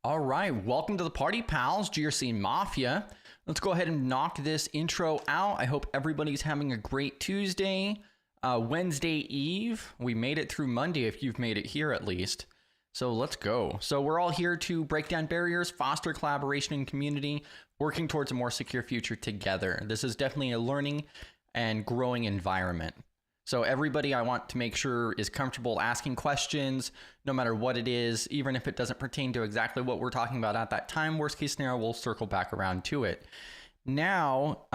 All right, welcome to the party, pals, GRC Mafia. Let's go ahead and knock this intro out. I hope everybody's having a great Tuesday, Wednesday Eve. We made it through Monday if you've made it here at least. So let's go. So we're all here to break down barriers, foster collaboration and community, working towards a more secure future together. This is definitely a learning and growing environment. So everybody I want to make sure is comfortable asking questions, no matter what it is, even if it doesn't pertain to exactly what we're talking about at that time. Worst case scenario, we'll circle back around to it. Now,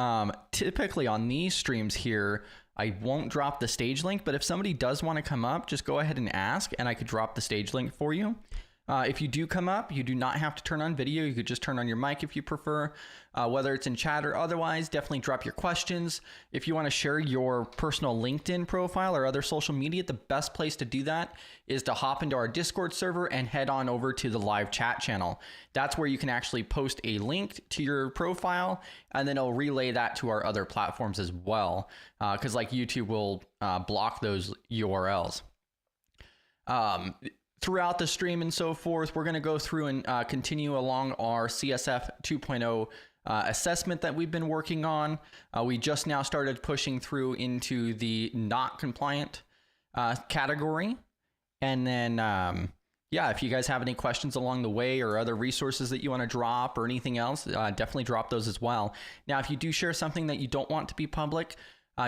typically on these streams here, I won't drop the stage link, but if somebody does want to come up, just go ahead and ask and I could drop the stage link for you. If you do come up, you do not have to turn on video. You could just turn on your mic if you prefer, whether it's in chat or otherwise. Definitely drop your questions. If you want to share your personal LinkedIn profile or other social media, the best place to do that is to hop into our Discord server and head on over to the live chat channel. That's where you can actually post a link to your profile, and then it'll relay that to our other platforms as well, because like YouTube will block those URLs. Throughout the stream and so forth, we're going to go through and continue along our CSF 2.0 assessment that we've been working on. We just now started pushing through into the not compliant category. And then, yeah, if you guys have any questions along the way or other resources that you want to drop or anything else, definitely drop those as well. Now, if you do share something that you don't want to be public,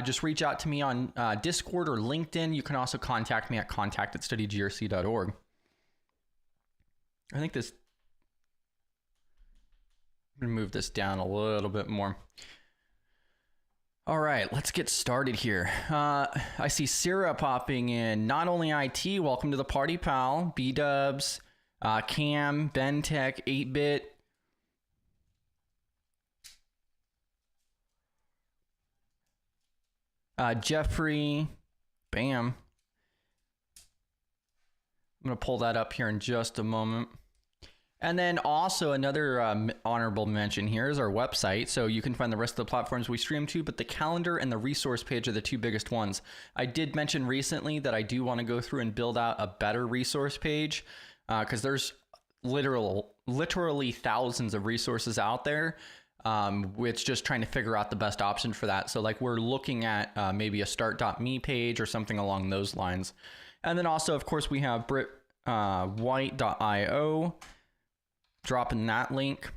just reach out to me on Discord or LinkedIn. You can also contact me at contact@studygrc.org. I think this, I'm going to move this down a little bit more. All right, let's get started here. I see Sarah popping in. Not only IT, welcome to the party, pal. B-Dubs, Cam, Bentech, 8-Bit. Jeffrey, bam. I'm going to pull that up here in just a moment. And then also another honorable mention here is our website. So you can find the rest of the platforms we stream to, but the calendar and the resource page are the two biggest ones. I did mention recently that I do want to go through and build out a better resource page because there's literally thousands of resources out there. It's just trying to figure out the best option for that. So like we're looking at maybe a start.me page or something along those lines. And then also, of course, we have white.io, dropping that link.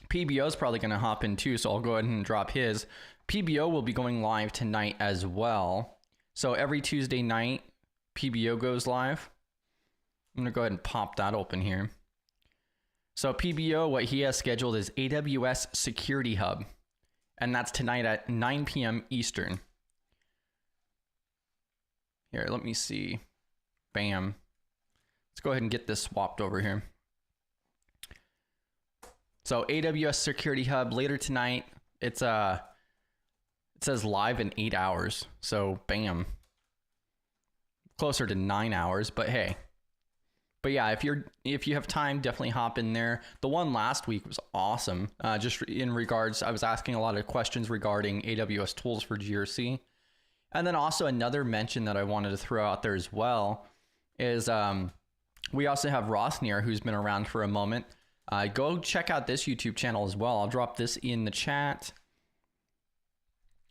PBO is probably going to hop in too, so I'll go ahead and drop his. PBO will be going live tonight as well. So every Tuesday night, PBO goes live. I'm going to go ahead and pop that open here. So PBO, what he has scheduled is AWS Security Hub, and that's tonight at 9 p.m. Eastern. Here, let me see. Bam. Let's go ahead and get this swapped over here. So AWS Security Hub later tonight. It says live in 8 hours. So bam. Closer to 9 hours, but hey. But yeah, if you have time, definitely hop in there. The one last week was awesome. Just in regards, I was asking a lot of questions regarding AWS tools for GRC. And then also another mention that I wanted to throw out there as well is we also have Rosnir, who's been around for a moment. Go check out this YouTube channel as well. I'll drop this in the chat.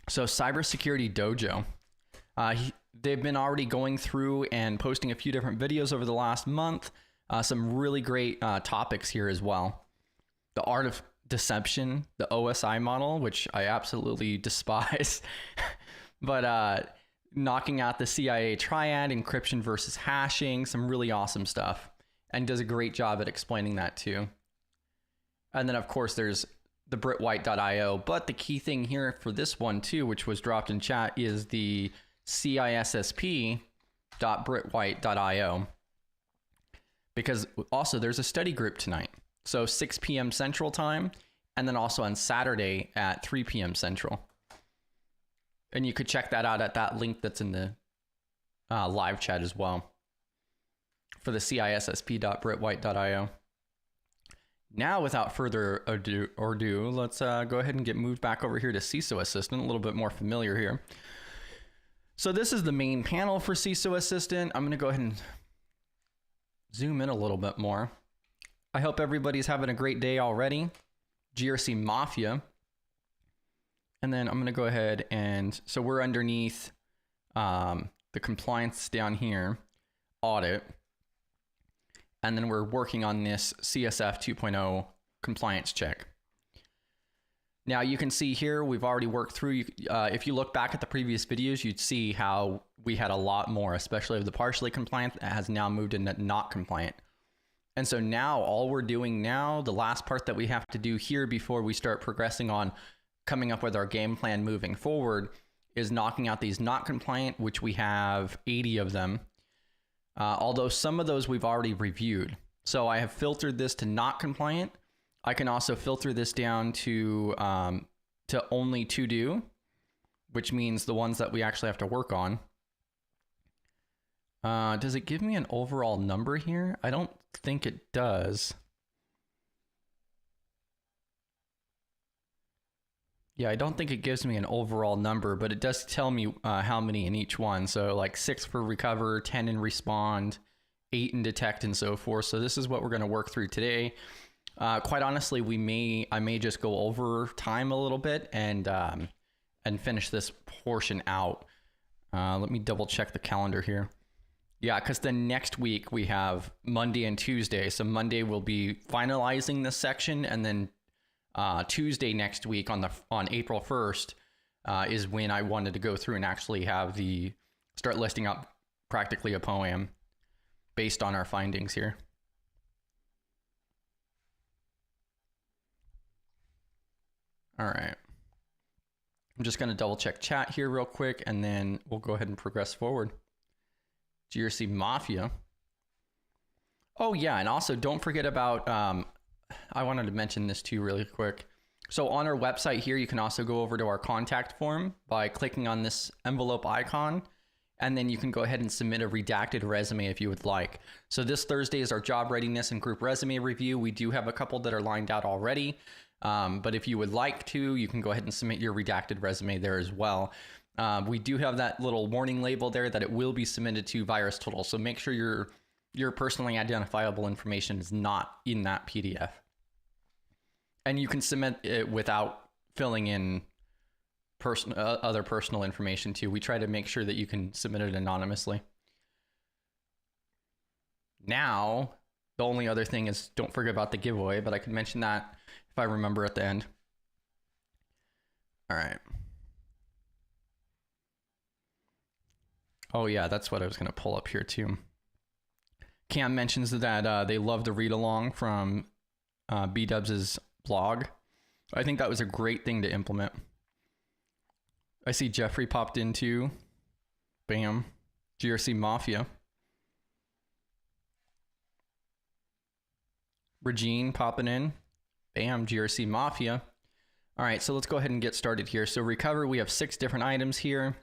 So Cybersecurity Dojo. They've been already going through and posting a few different videos over the last month. Some really great topics here as well. The art of deception, the OSI model, which I absolutely despise. But knocking out the CIA triad, encryption versus hashing, some really awesome stuff. And does a great job at explaining that too. And then of course there's the BritWhite.io. But the key thing here for this one too, which was dropped in chat, is the CISSP.BritWhite.io, because also there's a study group tonight. So 6 p.m. Central Time, and then also on Saturday at 3 p.m. Central. And you could check that out at that link that's in the live chat as well for the CISSP.BritWhite.io. Now, without further ado, let's go ahead and get moved back over here to CISO Assistant, a little bit more familiar here. So this is the main panel for CISO Assistant. I'm going to go ahead and zoom in a little bit more. I hope everybody's having a great day already. GRC Mafia. And then I'm going to go ahead and, so we're underneath the compliance down here, audit. And then we're working on this CSF 2.0 compliance check. Now you can see here, we've already worked through, if you look back at the previous videos, you'd see how we had a lot more, especially of the partially compliant that has now moved into not compliant. And so now all we're doing now, the last part that we have to do here before we start progressing on coming up with our game plan moving forward is knocking out these not compliant, which we have 80 of them. Although some of those we've already reviewed. So I have filtered this to not compliant. I can also filter this down to only to do, which means the ones that we actually have to work on. Does it give me an overall number here? I don't think it does. Yeah, I don't think it gives me an overall number, but it does tell me how many in each one. So like 6 for recover, 10 in respond, 8 in detect, and so forth. So this is what we're going to work through today. Quite honestly, I may just go over time a little bit and finish this portion out. Let me double check the calendar here. Yeah, because then next week we have Monday and Tuesday. So Monday we'll be finalizing this section, and then Tuesday next week on April 1st is when I wanted to go through and actually have start listing up practically a poem based on our findings here. All right. I'm just going to double check chat here real quick, and then we'll go ahead and progress forward. GRC Mafia. Oh yeah, and also don't forget about, I wanted to mention this too really quick. So on our website here, you can also go over to our contact form by clicking on this envelope icon, and then you can go ahead and submit a redacted resume if you would like. So this Thursday is our job readiness and group resume review. We do have a couple that are lined out already, but if you would like to, you can go ahead and submit your redacted resume there as well. We do have that little warning label there that it will be submitted to VirusTotal. So make sure your personally identifiable information is not in that PDF. And you can submit it without filling in other personal information too. We try to make sure that you can submit it anonymously. Now, the only other thing is don't forget about the giveaway, but I can mention that if I remember at the end. All right. Oh yeah, that's what I was going to pull up here too. Cam mentions that they love the read along from B-Dubs' blog. I think that was a great thing to implement. I see Jeffrey popped in too. Bam. GRC Mafia. Regine popping in. Bam. GRC Mafia. All right, so let's go ahead and get started here. So recover, we have 6 different items here.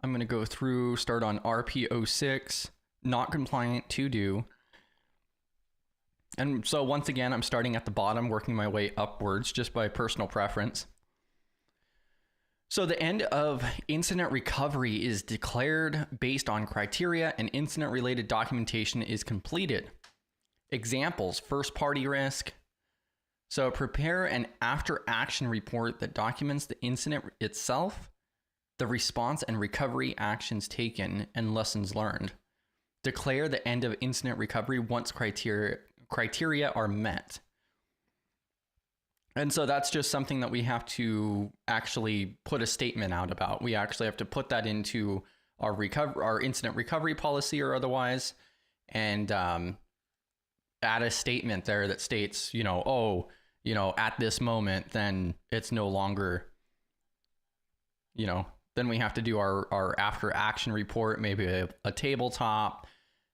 I'm going to go through, start on RP06, not compliant, to do. And so once again, I'm starting at the bottom, working my way upwards just by personal preference. So the end of incident recovery is declared based on criteria and incident related documentation is completed. Examples, first party risk. So prepare an after action report that documents the incident itself, the response and recovery actions taken, and lessons learned. Declare the end of incident recovery once criteria are met. And so that's just something that we have to actually put a statement out about. We actually have to put that into our incident recovery policy or otherwise, and add a statement there that states, at this moment, then it's no longer, then we have to do our after action report, maybe a tabletop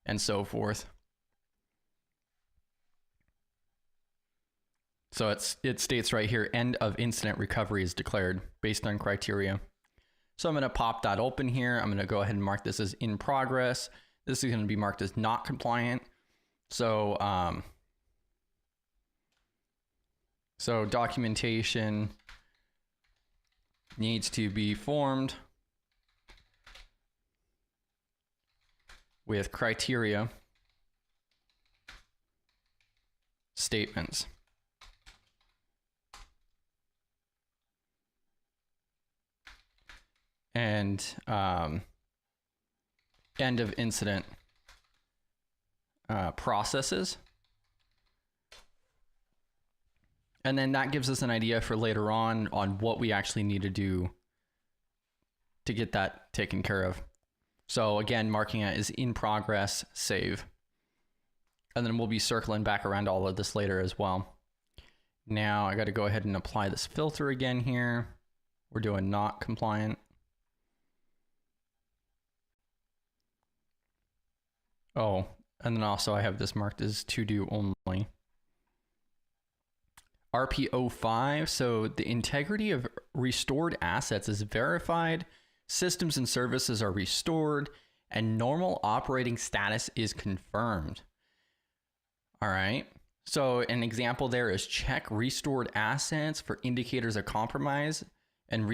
and so forth. So it states right here, end of incident recovery is declared based on criteria. So I'm going to pop that open here. I'm going to go ahead and mark this as in progress. This is going to be marked as not compliant. So, so documentation needs to be formed with criteria statements. And end of incident processes. And then that gives us an idea for later on what we actually need to do to get that taken care of. So again, marking it as in progress, save. And then we'll be circling back around all of this later as well. Now I got to go ahead and apply this filter again here. We're doing not compliant. Oh, and then also I have this marked as to do only. RP05, so the integrity of restored assets is verified, systems and services are restored, and normal operating status is confirmed. All right, so an example there is check restored assets for indicators of compromise and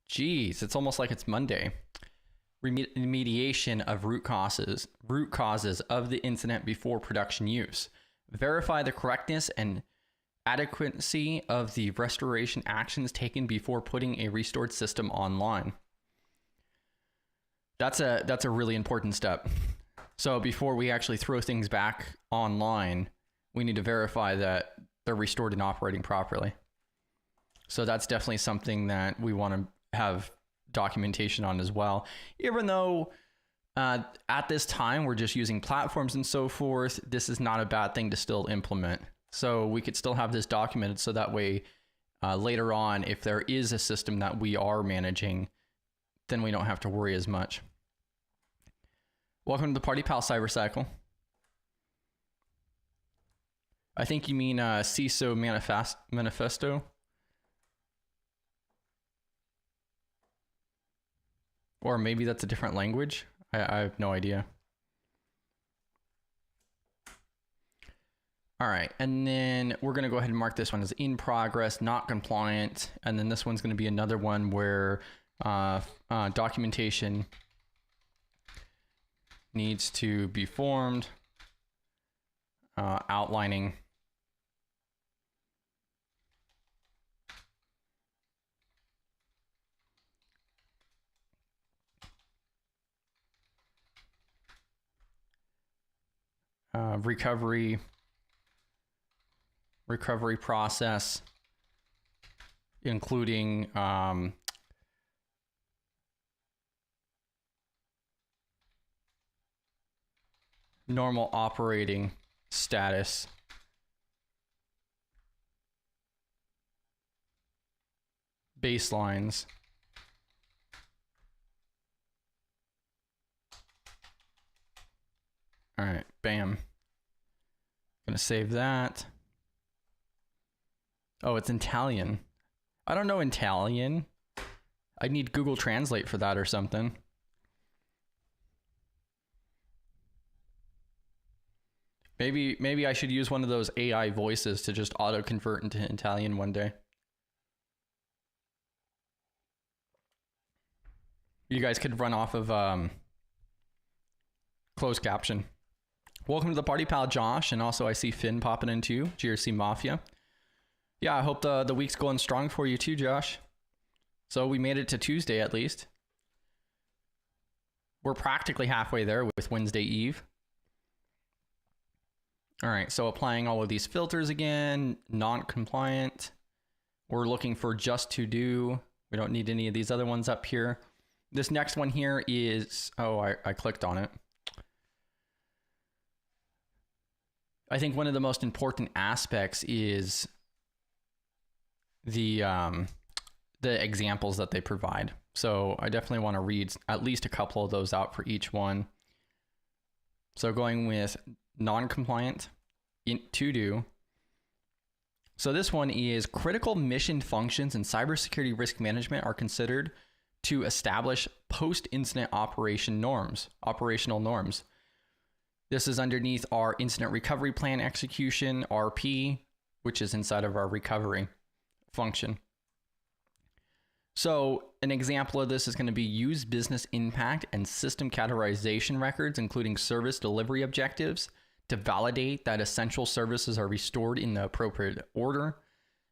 geez, it's almost like it's Monday. Remediation of root causes of the incident before production use. Verify the correctness and adequacy of the restoration actions taken before putting a restored system online. That's a really important step. So before we actually throw things back online, we need to verify that they're restored and operating properly. So that's definitely something that we want to have documentation on as well, even though at this time we're just using platforms and so forth. This is not a bad thing to still implement, so we could still have this documented so that way later on, if there is a system that we are managing, then we don't have to worry as much. Welcome to the Party Pal Cybercycle. I think you mean CISO manifesto. Or maybe that's a different language. I have no idea. All right, and then we're gonna go ahead and mark this one as in progress, not compliant. And then this one's gonna be another one where documentation needs to be formed, outlining recovery process, including normal operating status, baselines, all right, bam. Gonna save that. Oh, it's Italian. I don't know Italian. I need Google Translate for that or something. Maybe I should use one of those AI voices to just auto convert into Italian one day. You guys could run off of closed caption. Welcome to the Party Pal, Josh, and also I see Finn popping in too, GRC Mafia. Yeah, I hope the week's going strong for you too, Josh. So we made it to Tuesday at least. We're practically halfway there with Wednesday Eve. All right, so applying all of these filters again, non-compliant. We're looking for just to do. We don't need any of these other ones up here. This next one here is, oh, I clicked on it. I think one of the most important aspects is the examples that they provide. So I definitely want to read at least a couple of those out for each one. So going with non-compliant, to do. So this one is critical mission functions and cybersecurity risk management are considered to establish post-incident operational norms. This is underneath our incident recovery plan execution, RP, which is inside of our recovery function. So an example of this is going to be use business impact and system categorization records, including service delivery objectives, to validate that essential services are restored in the appropriate order.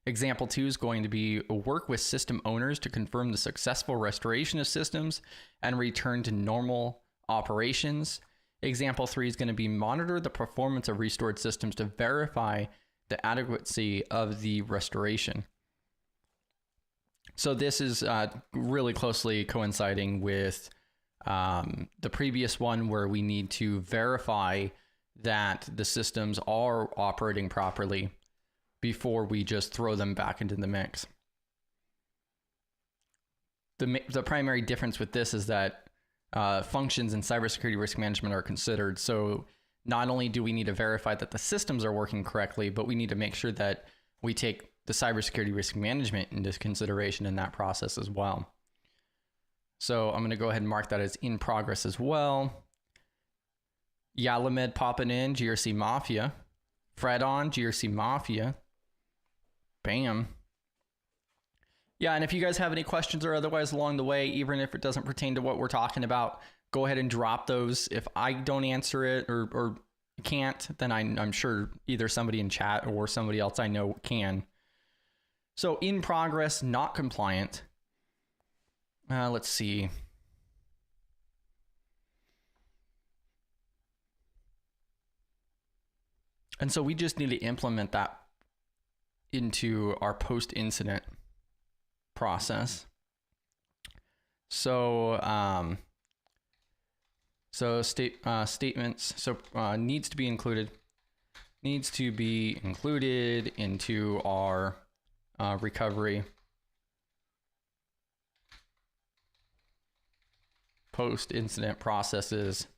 Example 2 is going to be work with system owners to confirm the successful restoration of systems and return to normal operations. Example 3 is going to be monitor the performance of restored systems to verify the adequacy of the restoration. So this is really closely coinciding with the previous one, where we need to verify that the systems are operating properly before we just throw them back into the mix. The primary difference with this is that functions in cybersecurity risk management are considered. So not only do we need to verify that the systems are working correctly, but we need to make sure that we take the cybersecurity risk management into consideration in that process as well. So I'm going to go ahead and mark that as in progress as well. Yalamed popping in, GRC Mafia. Fred on, GRC Mafia. Bam. Yeah, and if you guys have any questions or otherwise along the way, even if it doesn't pertain to what we're talking about, go ahead and drop those. If I don't answer it or can't, then I'm sure either somebody in chat or somebody else I know can. So in progress, not compliant. Let's see. And so we just need to implement that into our post-incident process. So statements. So needs to be included into our recovery post-incident processes.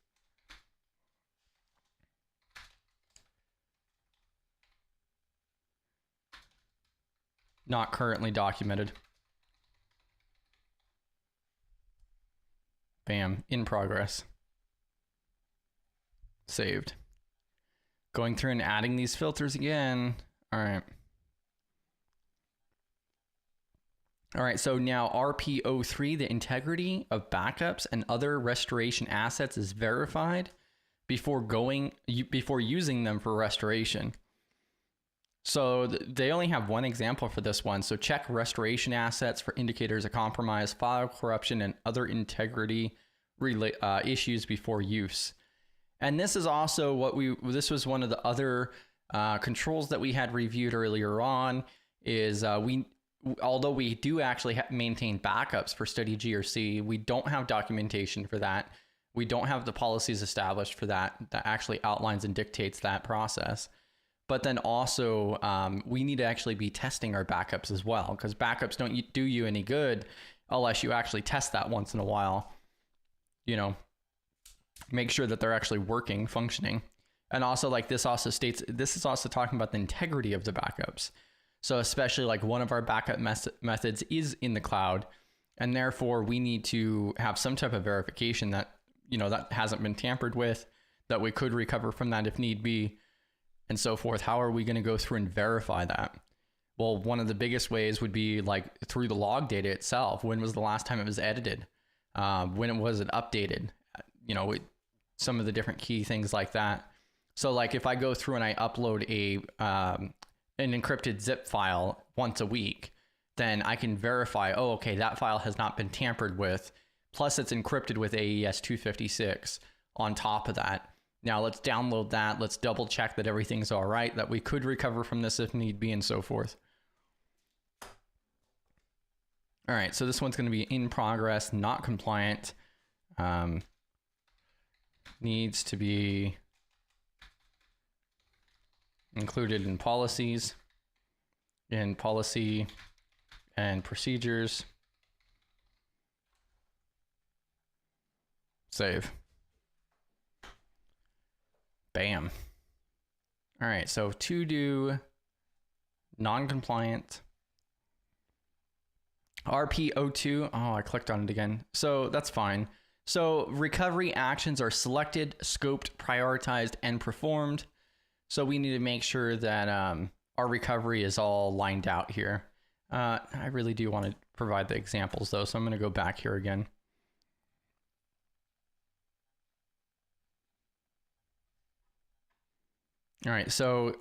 Not currently documented. Bam, in progress. Saved. Going through and adding these filters again. All right. All right, so now RPO3, the integrity of backups and other restoration assets is verified before using them for restoration. So they only have one example for this one. So check restoration assets for indicators of compromise, file corruption, and other integrity issues before use. And this is also this was one of the other controls that we had reviewed earlier on, is although we do actually maintain backups for study GRC, we don't have documentation for that. We don't have the policies established for that actually outlines and dictates that process. But then also we need to actually be testing our backups as well, because backups don't do you any good unless you actually test that once in a while. You know, make sure that they're actually working, functioning. And also, like, this also states, this is also talking about the integrity of the backups. So especially like one of our backup methods is in the cloud, and therefore we need to have some type of verification that, you know, that hasn't been tampered with, that we could recover from that if need be, and so forth. How are we going to go through and verify that? Well, one of the biggest ways would be like through the log data itself. When was the last time it was edited? When was it updated? You know, some of the different key things like that. So like if I go through and I upload an encrypted zip file once a week, then I can verify, oh, okay, that file has not been tampered with. Plus it's encrypted with AES 256 on top of that. Now let's download that. Let's double check that everything's all right, that we could recover from this if need be, and so forth. All right, so this one's going to be in progress, not compliant. Needs to be included in policies, in policy and procedures. Save. Bam. All right, so to do non-compliant. RPO2, oh, I clicked on it again. So that's fine. So recovery actions are selected, scoped, prioritized, and performed. So we need to make sure that our recovery is all lined out here. I really do want to provide the examples though, so I'm going to go back here again. All right, so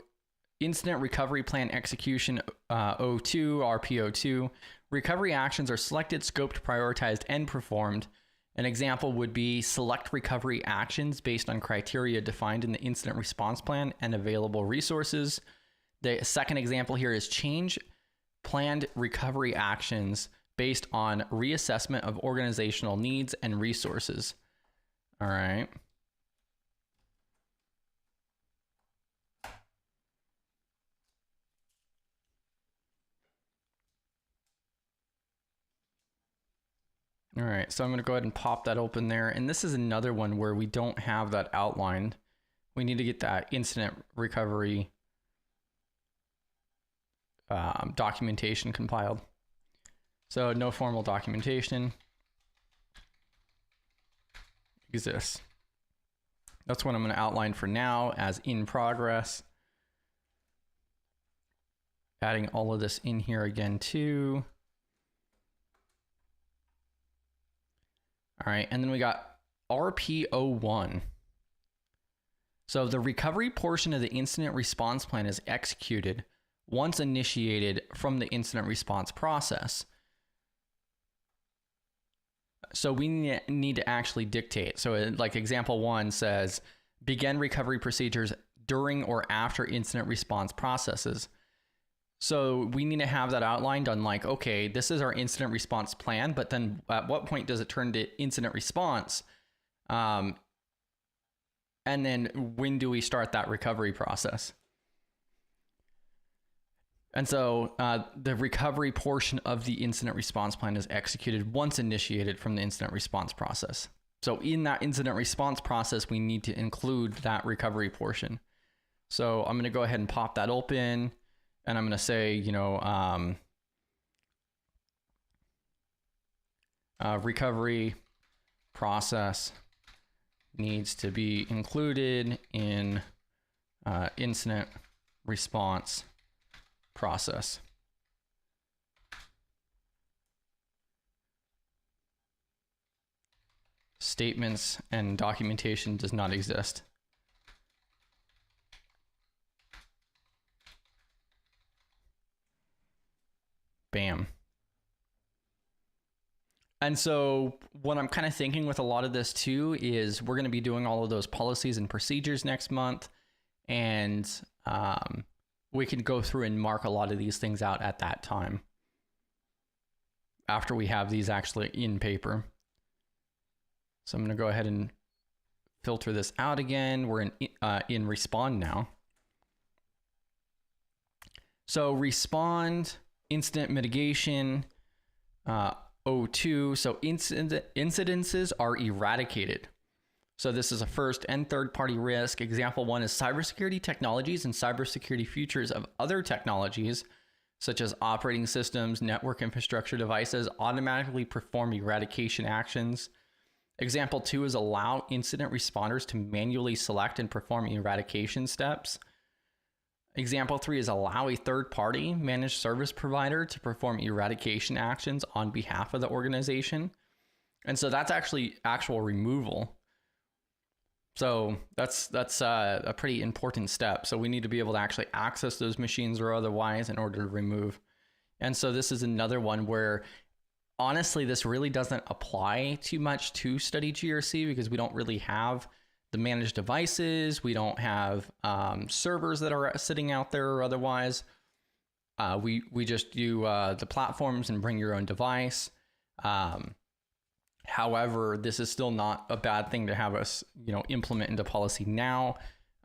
Incident Recovery Plan Execution 02, RPO2. Recovery actions are selected, scoped, prioritized, and performed. An example would be select recovery actions based on criteria defined in the incident response plan and available resources. The second example here is change planned recovery actions based on reassessment of organizational needs and resources. All right. All right, so I'm going to go ahead and pop that open there. And this is another one where we don't have that outlined. We need to get that incident recovery documentation compiled. So no formal documentation exists. That's what I'm going to outline for now as in progress. Adding all of this in here again too. All right, and then we got RPO1. So the recovery portion of the incident response plan is executed once initiated from the incident response process. So we need to actually dictate. So like example 1 says, begin recovery procedures during or after incident response processes. So we need to have that outlined on like, okay, this is our incident response plan, but then at what point does it turn to incident response? And then when do we start that recovery process? And so the recovery portion of the incident response plan is executed once initiated from the incident response process. So in that incident response process, we need to include that recovery portion. So I'm going to go ahead and pop that open. And I'm going to say, you know, recovery process needs to be included in incident response process. Statements and documentation does not exist. Bam. And so what I'm kind of thinking with a lot of this too is we're going to be doing all of those policies and procedures next month. And we can go through and mark a lot of these things out at that time after we have these actually in paper. So I'm going to go ahead and filter this out again. We're in respond now. So respond, incident mitigation, 02. So incidences are eradicated. So this is a first and third party risk. Example 1 is cybersecurity technologies and cybersecurity features of other technologies, such as operating systems, network infrastructure devices, automatically perform eradication actions. Example 2 is allow incident responders to manually select and perform eradication steps. Example 3 is allow a third-party managed service provider to perform eradication actions on behalf of the organization. And so that's actually actual removal. So that's a pretty important step. So we need to be able to actually access those machines or otherwise in order to remove. And so this is another one where honestly, this really doesn't apply too much to study GRC because we don't really have the managed devices. We don't have servers that are sitting out there or otherwise. We just do the platforms and bring your own device. However, this is still not a bad thing to have us, you know, implement into policy now.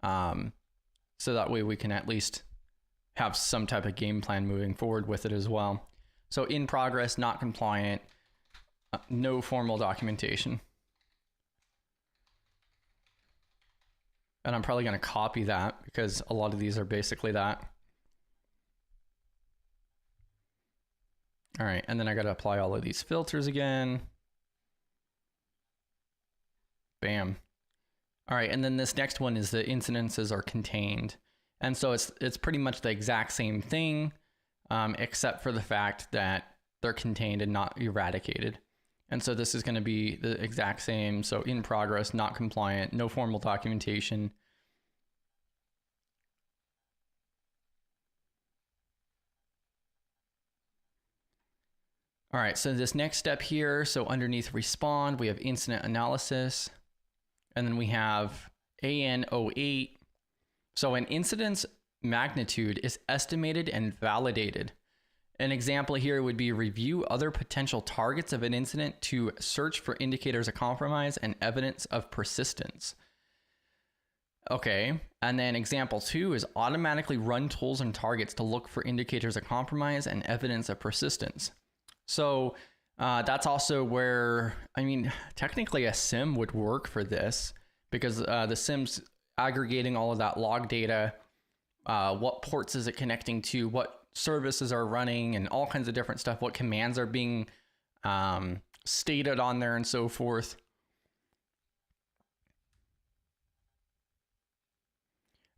So that way we can at least have some type of game plan moving forward with it as well. So in progress, not compliant, no formal documentation. And I'm probably going to copy that because a lot of these are basically that. All right, and then I got to apply all of these filters again. Bam. All right, and then this next one is the incidences are contained. And so it's pretty much the exact same thing, except for the fact that they're contained and not eradicated. And so this is going to be the exact same. So in progress, not compliant, no formal documentation. All right, so this next step here, so underneath respond, we have incident analysis, and then we have AN08. So an incident's magnitude is estimated and validated. An example here would be review other potential targets of an incident to search for indicators of compromise and evidence of persistence. Okay, and then example 2 is automatically run tools and targets to look for indicators of compromise and evidence of persistence. So that's also where, I mean, technically a SIM would work for this, because the SIM's aggregating all of that log data, what ports is it connecting to, what services are running, and all kinds of different stuff, what commands are being stated on there and so forth.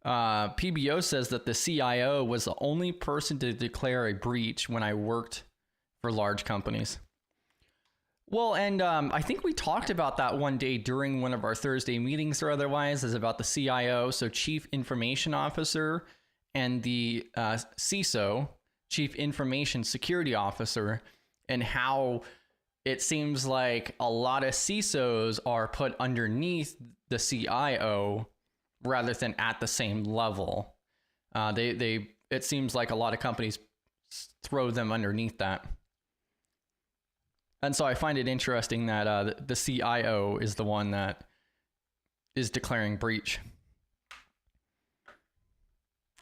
PBO says that the CIO was the only person to declare a breach when I worked for large companies. Well, and I think we talked about that one day during one of our Thursday meetings or otherwise, is about the CIO, so Chief Information Officer, and the CISO, Chief Information Security Officer, and how it seems like a lot of CISOs are put underneath the CIO rather than at the same level. It seems like a lot of companies throw them underneath that. And so I find it interesting that the CIO is the one that is declaring breach.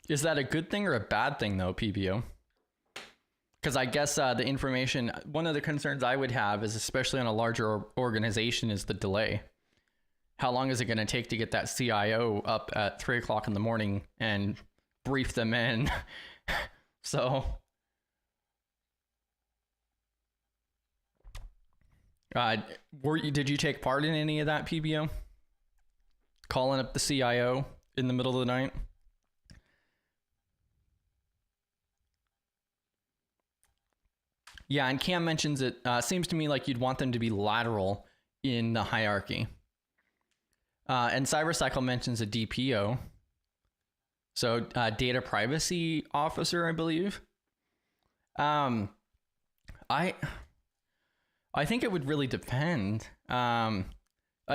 Is that a good thing or a bad thing, though, PBO? Because I guess the information, one of the concerns I would have is, especially on a larger organization, is the delay. How long is it going to take to get that CIO up at 3 o'clock in the morning and brief them in? So... did you take part in any of that, PBO? Calling up the CIO in the middle of the night? Yeah, and Cam mentions it seems to me like you'd want them to be lateral in the hierarchy. And CyberCycle mentions a DPO. So data privacy officer, I believe. I think it would really depend. I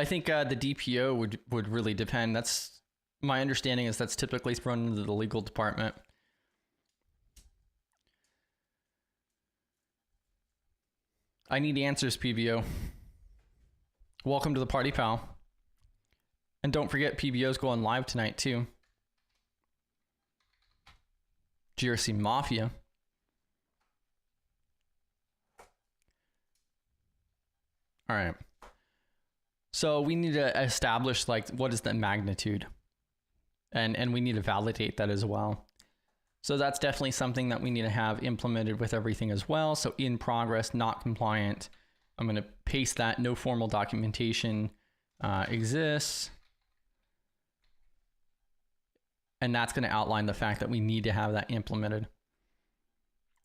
think the DPO would really depend. That's my understanding, is that's typically thrown into the legal department. I need answers, PBO. Welcome to the party, pal. And don't forget, PBO's going live tonight, too. GRC Mafia. All right. So we need to establish, like, what is the magnitude? And we need to validate that as well. So that's definitely something that we need to have implemented with everything as well. So in progress, not compliant. I'm going to paste that. No formal documentation exists. And that's going to outline the fact that we need to have that implemented.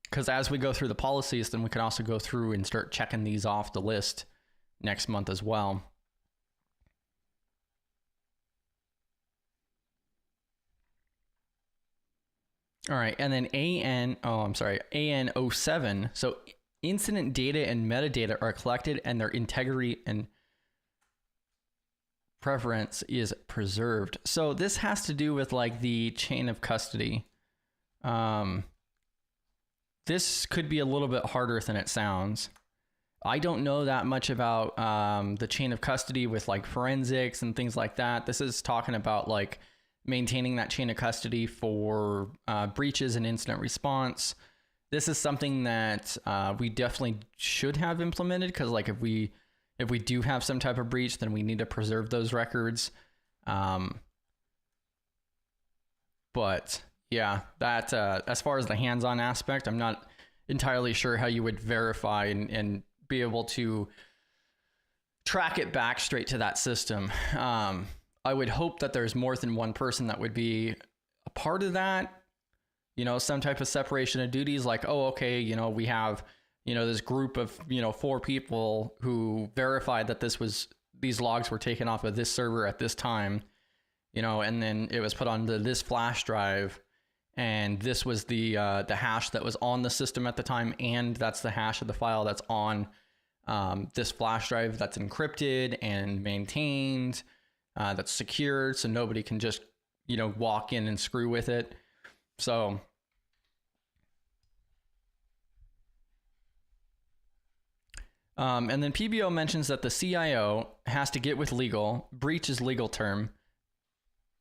Because as we go through the policies, then we can also go through and start checking these off the list next month as well. All right, and then AN07. So incident data and metadata are collected and their integrity and preference is preserved. So this has to do with like the chain of custody. This could be a little bit harder than it sounds. I don't know that much about the chain of custody with like forensics and things like that. This is talking about like maintaining that chain of custody for breaches and incident response. This is something that we definitely should have implemented, because like if we do have some type of breach, then we need to preserve those records. But yeah, that as far as the hands-on aspect, I'm not entirely sure how you would verify and be able to track it back straight to that system. I would hope that there's more than one person that would be a part of that, you know, some type of separation of duties, like, oh, okay, you know, we have this group of, 4 people who verified that these logs were taken off of this server at this time, and then it was put onto this flash drive, and this was the hash that was on the system at the time, and that's the hash of the file that's on this flash drive that's encrypted and maintained, that's secured, so nobody can just, walk in and screw with it. So and then PBO mentions that the CIO has to get with legal. Breach is legal term.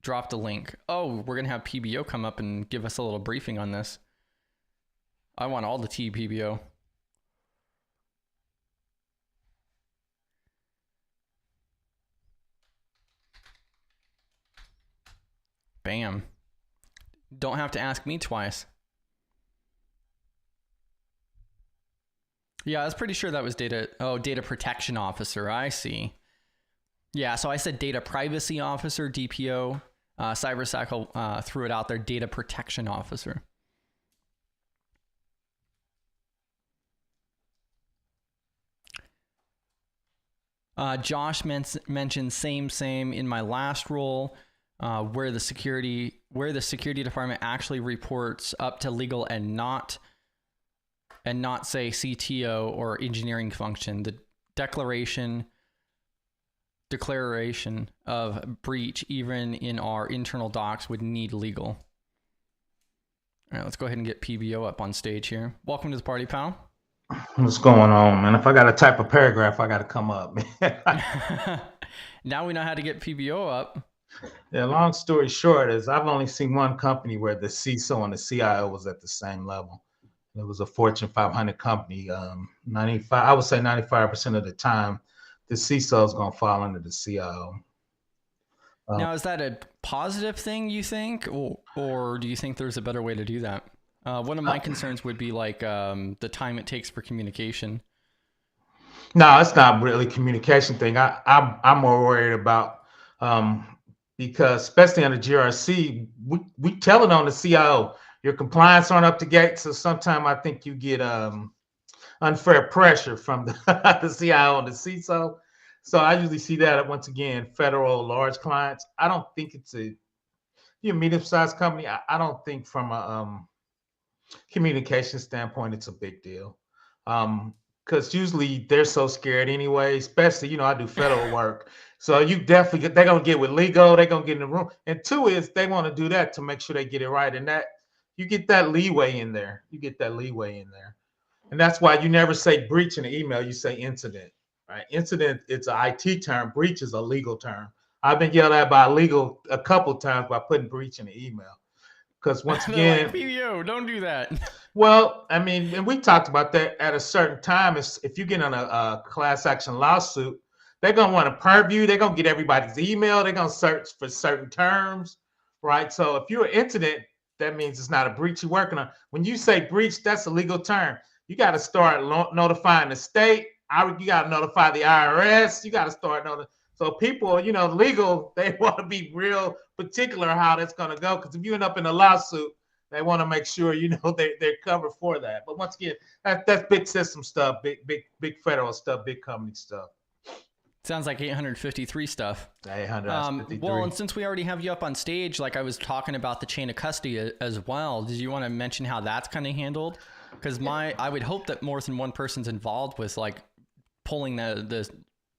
Drop the link. Oh, we're going to have PBO come up and give us a little briefing on this. I want all the tea, PBO. Bam. Don't have to ask me twice. Yeah, I was pretty sure that was data protection officer. I see. Yeah, so I said data privacy officer, DPO. Cybersecurity threw it out there, data protection officer. Josh mentioned same in my last role, where the security department actually reports up to legal and not say CTO or engineering function. The declaration of breach, even in our internal docs, would need legal. All right, let's go ahead and get PBO up on stage here. Welcome to the party, pal. What's going on, man? If I got to type a paragraph, I got to come up. Now we know how to get PBO up. Yeah, long story short is I've only seen one company where the CISO and the CIO was at the same level. It was a Fortune 500 company. I would say 95% of the time, the CISO is going to fall under the CIO. Now, is that a positive thing, you think, or do you think there's a better way to do that? One of my concerns would be like the time it takes for communication. No, it's not really a communication thing. I'm more worried about because especially on the GRC, we tell it on the CIO. Your compliance aren't up to date, so sometimes I think you get unfair pressure from the CIO and the CISO. So I usually see that once again, federal large you're I don't think it's a medium-sized company. I don't think from a communication standpoint it's a big deal. Because usually they're so scared anyway, especially, I do federal work. So you definitely they're gonna get with legal, they're gonna get in the room. And two is they want to do that to make sure they get it right. And that you get that leeway in there. And that's why you never say breach in an email, you say incident. Right? Incident, it's an IT term, breach is a legal term. I've been yelled at by legal a couple times by putting breach in the email. Because once again, like, PBO, don't do that. Well, I mean, and we talked about that at a certain time. If you get on a class action lawsuit, they're gonna want to purview. They're gonna get everybody's email. They're gonna search for certain terms, right? So if you're an incident, that means it's not a breach you're working on. When you say breach, that's a legal term. You got to start notifying the state. You got to notify the IRS. You got to start notifying. So people, legal, they want to be real particular how that's going to go. Because if you end up in a lawsuit, they want to make sure they're covered for that. But once again, that's big system stuff, big federal stuff, big company stuff. Sounds like 853 stuff. 853. Well, and since we already have you up on stage, like I was talking about the chain of custody as well, did you want to mention how that's kind of handled? Because I would hope that more than one person's involved with like pulling the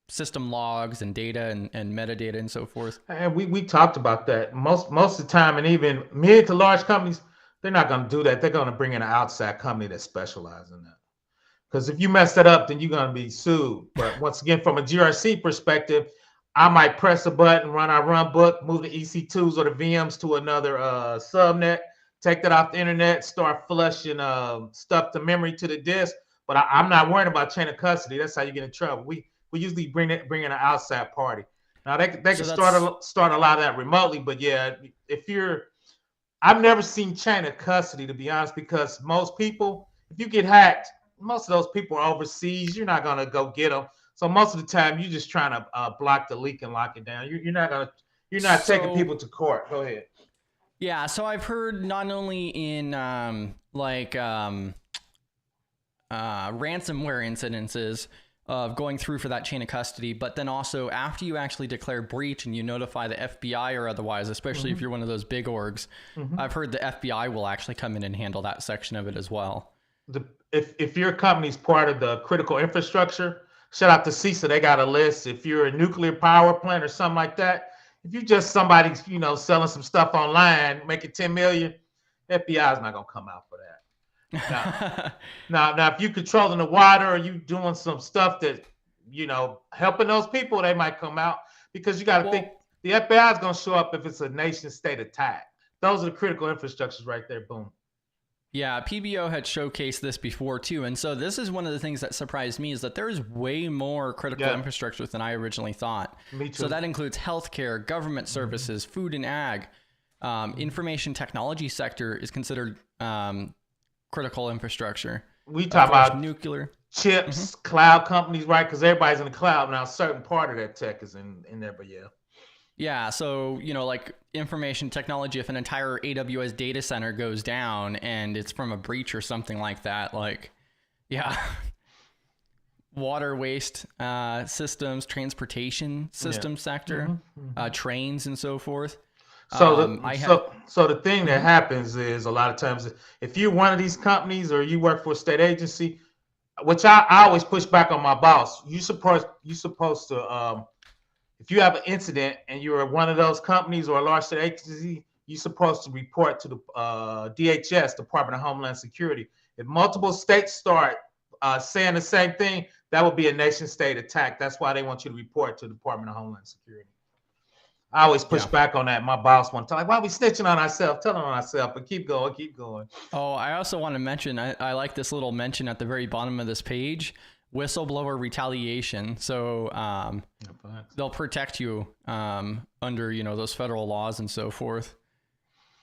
system logs and data and metadata and so forth. And we talked about that most of the time, and even mid to large companies, they're not going to do that. They're going to bring in an outside company that specializes in that. Because if you mess that up, then you're going to be sued. But once again, from a GRC perspective, I might press a button, run our run book, move the EC2s or the VMs to another subnet, take that off the internet, start flushing stuff to memory to the disk. But I'm not worried about chain of custody. That's how you get in trouble. We usually bring in an outside party. Now they can start a lot of that remotely, but yeah, I've never seen chain of custody, to be honest, because most people, if you get hacked, most of those people are overseas. You're not gonna go get them. So most of the time, you're just trying to block the leak and lock it down. You're not taking people to court. Go ahead. Yeah, so I've heard not only in ransomware incidences of going through for that chain of custody, but then also after you actually declare breach and you notify the FBI or otherwise, especially if you're one of those big orgs, I've heard the FBI will actually come in and handle that section of it as well. If your company's part of the critical infrastructure, shout out to CISO, they got a list. If you're a nuclear power plant or something like that, if you just somebody, selling some stuff online, making 10 million, FBI is not gonna come out for that. Now, if you controlling the water or you doing some stuff that, helping those people, they might come out, because you got to think the FBI is going to show up if it's a nation state attack. Those are the critical infrastructures right there. Boom. Yeah, PBO had showcased this before too. And so this is one of the things that surprised me, is that there is way more critical infrastructure than I originally thought. Me too. So that includes healthcare, government services, food and ag, information technology sector is considered critical infrastructure. We talk about nuclear chips, cloud companies, right? Because everybody's in the cloud now. A certain part of that tech is in there, but yeah. So like information technology, if an entire AWS data center goes down and it's from a breach or something like that, water waste systems, transportation system sector, trains and so forth. So the thing that happens is, a lot of times, if you're one of these companies or you work for a state agency, which I always push back on my boss, you supposed to, if you have an incident and you're one of those companies or a large state agency, you're supposed to report to the DHS, Department of Homeland Security. If multiple states start saying the same thing, that would be a nation state attack. That's why they want you to report to the Department of Homeland Security. I always push back on that. My boss one time, like, why are we snitching on ourselves, telling on ourselves, but keep going. Oh, I also want to mention, I like this little mention at the very bottom of this page, whistleblower retaliation. So they'll protect you under, those federal laws and so forth.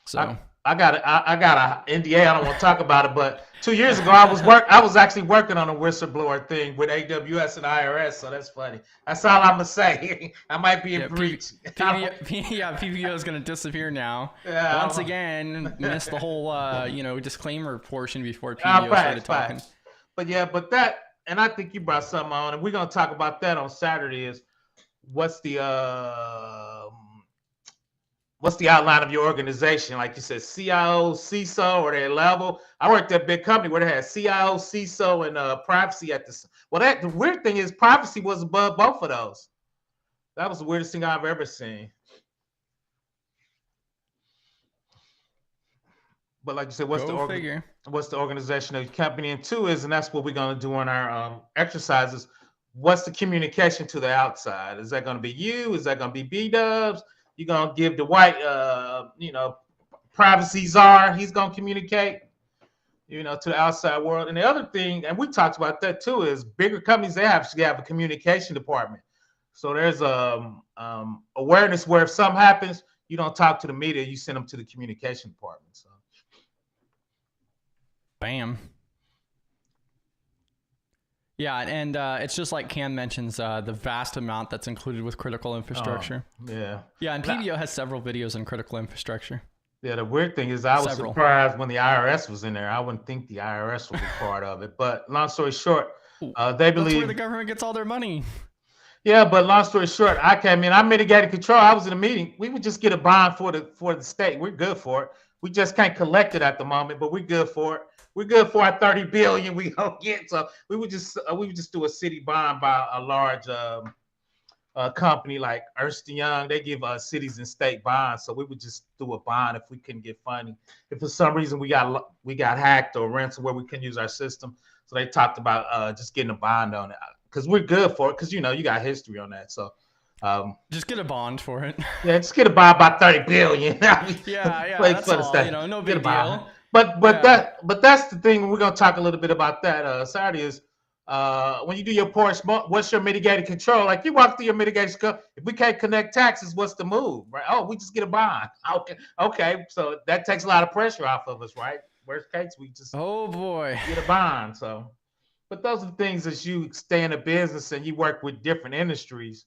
So I got a NDA. I don't want to talk about it, but 2 years ago I was actually working on a whistleblower thing with AWS and IRS. So that's funny. That's all I'm gonna say. I might be in breach. PBO is gonna disappear now. Once again, missed the whole disclaimer portion before PBO started talking. But that, and I think you brought something on, and we're gonna talk about that on Saturday. Is what's the outline of your organization? Like you said, CIO, CISO, or their level. I worked at a big company where they had CIO, CISO, and privacy at the. Well, the weird thing is privacy was above both of those. That was the weirdest thing I've ever seen. But like you said, what's the organization of your company? And two is, and that's what we're going to do on our exercises. What's the communication to the outside? Is that going to be you? Is that going to be B-dubs? You're going to give the white, privacy czar. He's going to communicate, to the outside world. And the other thing, and we talked about that too, is bigger companies, they actually have a communication department. So there's awareness where if something happens, you don't talk to the media, you send them to the communication department. So. Bam. Yeah, and it's just like Cam mentions, the vast amount that's included with critical infrastructure. Yeah, and PBO has several videos on critical infrastructure. Yeah, the weird thing is I was surprised when the IRS was in there. I wouldn't think the IRS would be part of it. But long story short, they believe... That's where the government gets all their money. Yeah, but long story short, I came in, I mitigated control. I was in a meeting. We would just get a bond for the state. We're good for it. We just can't collect it at the moment, but we're good for it. We're good for our 30 billion we gonna get. So we would just do a city bond by a large company like Ernst & Young. They give cities and state bonds. So we would just do a bond if we couldn't get funding. If for some reason we got hacked or ransomware, we couldn't use our system. So they talked about just getting a bond on it, because we're good for it, because you got history on that. So just get a bond for it. Yeah, just get a bond by 30 billion. yeah, that's all. No big deal. But that's the thing. We're gonna talk a little bit about that. Saturday is when you do your portion, what's your mitigated control? Like you walk through your mitigation, if we can't connect taxes, what's the move, right? Oh, we just get a bond. Okay. So that takes a lot of pressure off of us, right? Worst case, we just get a bond. So, but those are the things as you stay in a business and you work with different industries,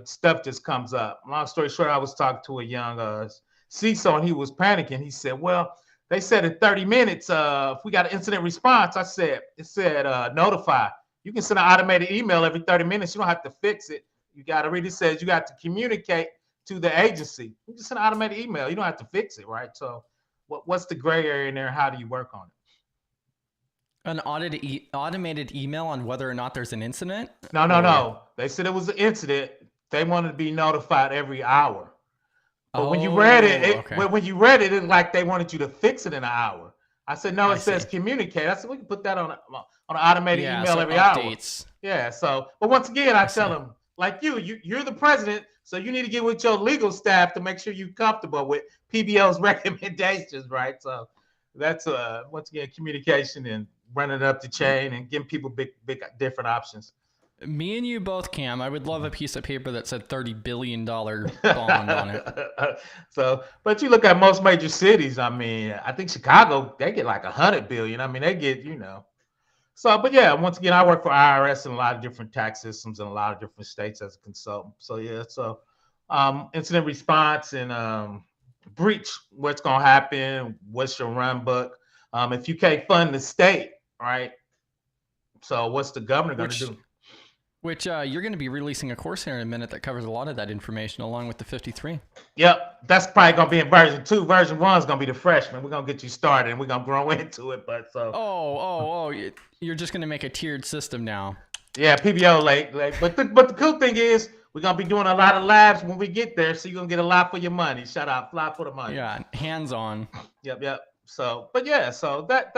stuff just comes up. Long story short, I was talking to a young CISO and he was panicking. He said, well, They said in 30 minutes, if we got an incident response, it said notify. You can send an automated email every 30 minutes. You don't have to fix it. You got to read it says you got to communicate to the agency. You just send an automated email. You don't have to fix it, right? So what's the gray area in there? How do you work on it? An automated email on whether or not there's an incident? No. They said it was an incident. They wanted to be notified every hour. But when you read it, when you read it, it's like they wanted you to fix it in an hour. I said, no, it says communicate. I said, we can put that on an automated email every updates. hour. Yeah. So, but once again, I tell them, like you're the president, so you need to get with your legal staff to make sure you're comfortable with PBO's recommendations, right? So that's once again communication and running it up the chain and giving people big different options. Me and you both, Cam. I would love a piece of paper that said $30 billion bond on it. So, but you look at most major cities. I mean, I think Chicago, they get like 100 billion. I mean, they get, So, but yeah, once again, I work for IRS and a lot of different tax systems in a lot of different states as a consultant. So yeah, so incident response and breach, what's going to happen, what's your run book. If you can't fund the state, right? So what's the governor going to do? Which you're going to be releasing a course here in a minute that covers a lot of that information along with the 53. Yep, that's probably going to be in version 2. Version 1 is going to be the freshman. We're going to get you started and we're going to grow into it. But so. Oh, you're just going to make a tiered system now. Yeah, PBO late. But the cool thing is we're going to be doing a lot of labs when we get there. So you're going to get a lot for your money. Shout out, fly for the money. Yeah, hands on. Yep. So, but yeah, so that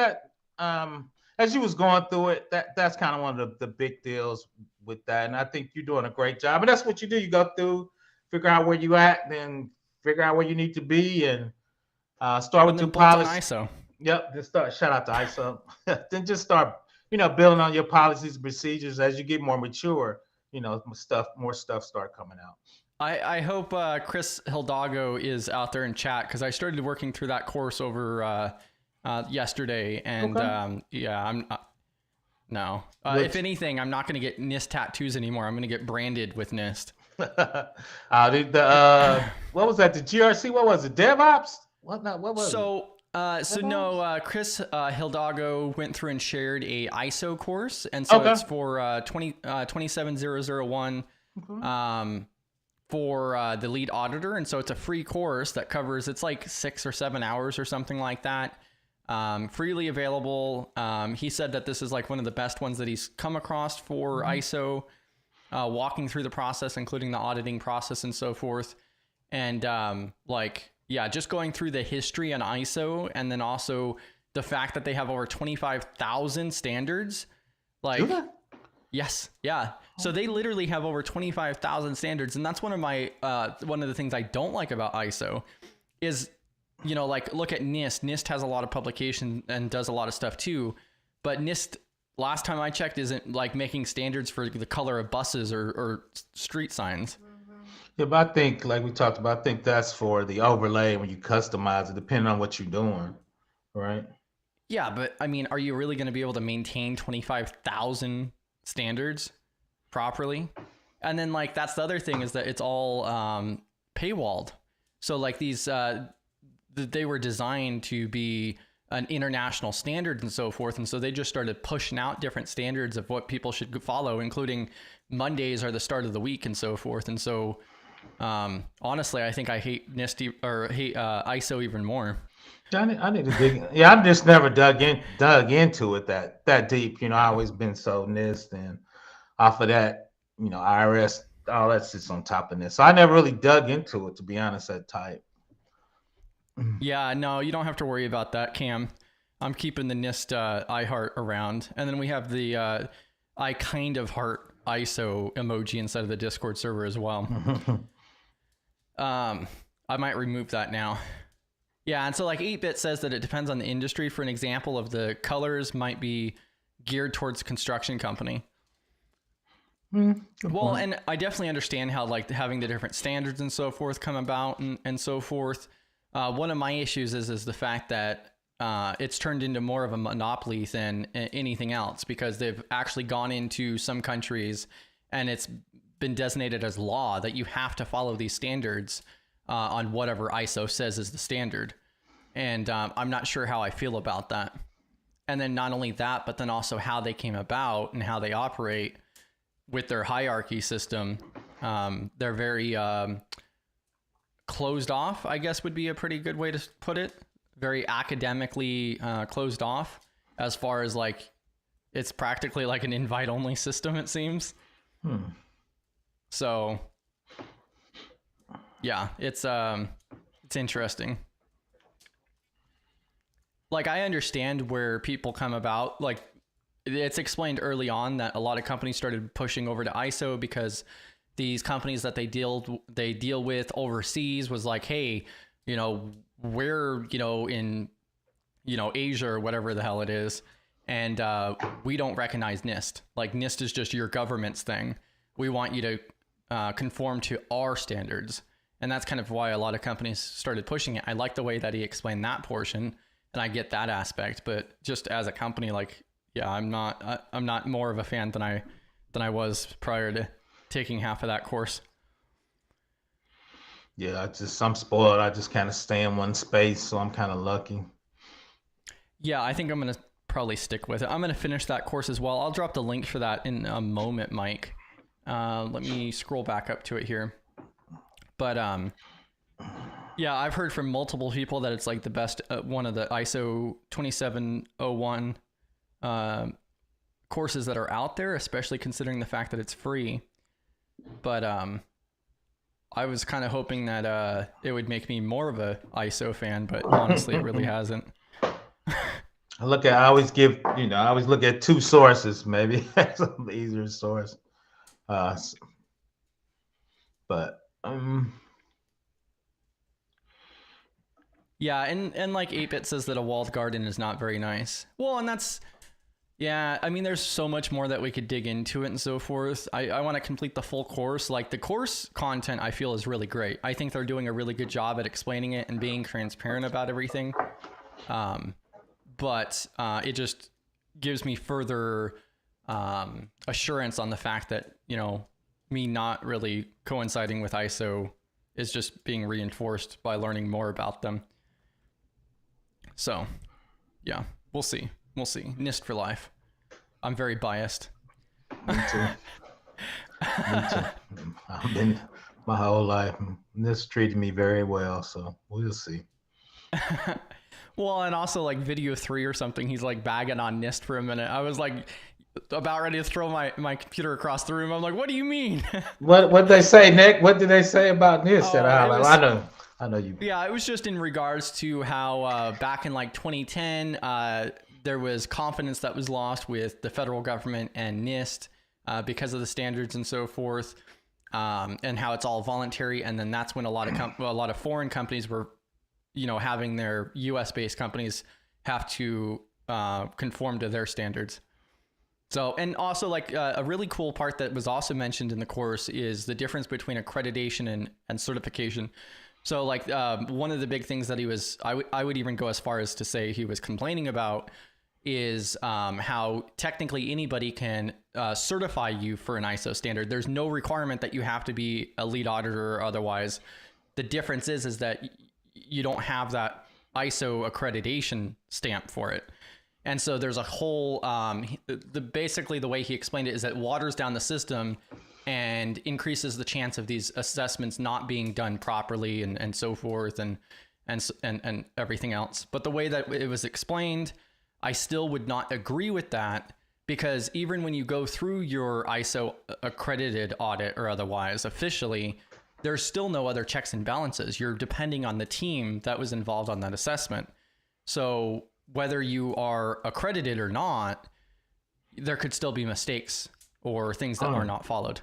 as you was going through it, that's kind of one of the big deals with that. And I think you're doing a great job. And that's what you do. You go through, figure out where you at, then figure out where you need to be, and start with your policy. ISO. Yep. Just start. Shout out to ISO. Then just start, building on your policies and procedures as you get more mature. More stuff start coming out. I hope Chris Hidalgo is out there in chat, because I started working through that course over yesterday, and I'm no. If anything, I'm not going to get NIST tattoos anymore. I'm going to get branded with NIST. What was that? The GRC? What was it? DevOps? What was it? No, Chris Hidalgo went through and shared a ISO course, and so it's for 27001 for the lead auditor, and so it's a free course that covers, it's like 6 or 7 hours or something like that. Freely available. He said that this is like one of the best ones that he's come across for ISO, walking through the process, including the auditing process and so forth. And just going through the history on ISO, and then also the fact that they have over 25,000 standards. Yes. Yeah. So they literally have over 25,000 standards. And that's one of the things I don't like about ISO is, look at NIST. NIST has a lot of publication and does a lot of stuff too, but NIST, last time I checked, isn't like making standards for the color of buses or street signs. Yeah, but I think, like we talked about, I think that's for the overlay when you customize it, depending on what you're doing, right? Yeah, but I mean, are you really going to be able to maintain 25,000 standards properly? And then that's the other thing, is that it's all paywalled. So these they were designed to be an international standard and so forth. And so they just started pushing out different standards of what people should follow, including Mondays are the start of the week and so forth. And so, honestly, I think I hate NIST or hate ISO even more. I need to dig. Yeah, I've just never dug into it that deep. I've always been so NIST, and off of that, IRS, all that sits on top of this. So I never really dug into it, to be honest, that type. Yeah, no, you don't have to worry about that, Cam. I'm keeping the NIST iHeart around. And then we have the I kind of heart ISO emoji inside of the Discord server as well. I might remove that now. Yeah, and so 8-Bit says that it depends on the industry. For an example of the colors might be geared towards construction company. Well, and I definitely understand how having the different standards and so forth come about and so forth. One of my issues is the fact that it's turned into more of a monopoly than anything else, because they've actually gone into some countries and it's been designated as law that you have to follow these standards on whatever ISO says is the standard. And I'm not sure how I feel about that. And then not only that, but then also how they came about and how they operate with their hierarchy system. They're very closed off, I guess would be a pretty good way to put it. Very academically closed off, as far as like it's practically like an invite only system, it seems. So yeah, it's interesting. Like, I understand where people come about. Like, it's explained early on that a lot of companies started pushing over to ISO because these companies that they deal with overseas was like, hey, you know, we're, you know, in, you know, Asia or whatever the hell it is, and we don't recognize NIST. Like, NIST is just your government's thing. We want you to conform to our standards. And that's kind of why a lot of companies started pushing it. I like the way that he explained that portion, and I get that aspect. But just as a company, like, yeah, I'm not more of a fan than I was prior to taking half of that course. Yeah, I'm spoiled. I just kind of stay in one space, so I'm kind of lucky. Yeah, I think I'm going to probably stick with it. I'm going to finish that course as well. I'll drop the link for that in a moment, Mike. Let me scroll back up to it here. But yeah, I've heard from multiple people that it's like the best one of the ISO 2701 courses that are out there, especially considering the fact that it's free. But I was kind of hoping that it would make me more of a ISO fan, but honestly, it really hasn't. I always look at two sources, maybe that's an easier source. But yeah, and like 8-Bit says that a walled garden is not very nice. Well, and that's, yeah, I mean, there's so much more that we could dig into it and so forth. I want to complete the full course. Like, the course content I feel is really great. I think they're doing a really good job at explaining it and being transparent about everything. But it just gives me further assurance on the fact that, you know, me not really coinciding with ISO is just being reinforced by learning more about them. So, yeah, we'll see. We'll see. NIST for life. I'm very biased. Me too. Me too. I've been my whole life. NIST treated me very well, so we'll see. Well, and also like video 3 or something, he's like bagging on NIST for a minute. I was like about ready to throw my computer across the room. I'm like, what do you mean? What did they say, Nick? What did they say about NIST? I know you. Yeah, it was just in regards to how back in like 2010, there was confidence that was lost with the federal government and NIST because of the standards and so forth, and how it's all voluntary. And then that's when a lot of foreign companies were, you know, having their US based companies have to conform to their standards. So, and also like a really cool part that was also mentioned in the course is the difference between accreditation and certification. So like one of the big things that I would even go as far as to say he was complaining about is how technically anybody can certify you for an ISO standard. There's no requirement that you have to be a lead auditor or otherwise. The difference is that you don't have that ISO accreditation stamp for it. And so there's a whole, basically the way he explained it is that waters down the system and increases the chance of these assessments not being done properly and so forth and everything else. But the way that it was explained, I still would not agree with that, because even when you go through your ISO accredited audit or otherwise officially, there's still no other checks and balances. You're depending on the team that was involved on that assessment. So whether you are accredited or not, there could still be mistakes or things that are not followed.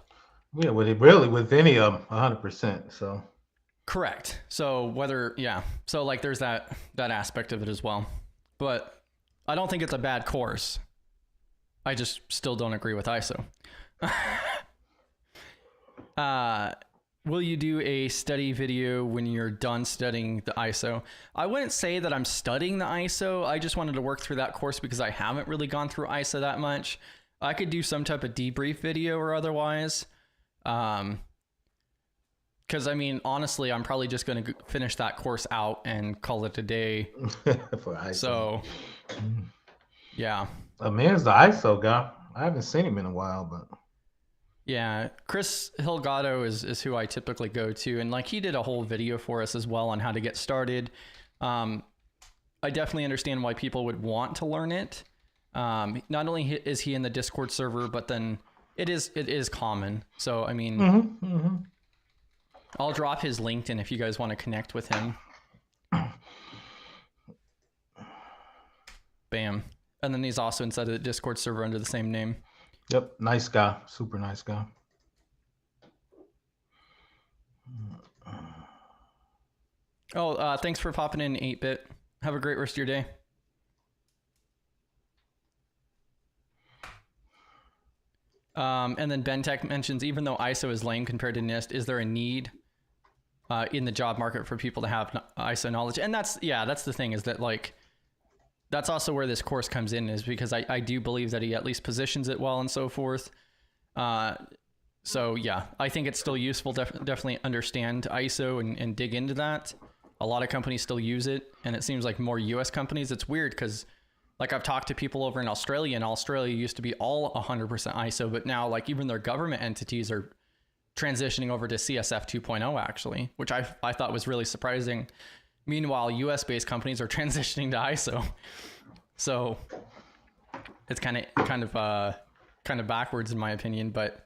Yeah, with any of them, 100%. So correct. So so like there's that aspect of it as well. But I don't think it's a bad course. I just still don't agree with ISO. Will you do a study video when you're done studying the ISO? I wouldn't say that I'm studying the ISO. I just wanted to work through that course because I haven't really gone through ISO that much. I could do some type of debrief video or otherwise. Because I mean, honestly, I'm probably just going to finish that course out and call it a day. For ISO. So, yeah. Man's the ISO guy. I haven't seen him in a while, but Yeah, Chris Hilgado is who I typically go to, and like he did a whole video for us as well on how to get started. I definitely understand why people would want to learn it. Not only is he in the Discord server, but then it is common. So I mean, I'll drop his LinkedIn if you guys want to connect with him. Bam. And then he's also inside of the Discord server under the same name. Yep, nice guy, super nice guy. Oh, thanks for popping in, 8-Bit. Have a great rest of your day. And then BenTech mentions, even though ISO is lame compared to NIST, is there a need in the job market for people to have ISO knowledge? And that's the thing, is that like, that's also where this course comes in, is because I do believe that he at least positions it well and so forth. So yeah, I think it's still useful. Definitely understand ISO and dig into that. A lot of companies still use it, and it seems like more US companies. It's weird because like I've talked to people over in Australia, and Australia used to be all 100% ISO, but now like even their government entities are transitioning over to CSF 2.0 actually, which I thought was really surprising. Meanwhile, US-based companies are transitioning to ISO. So it's kind of backwards in my opinion, but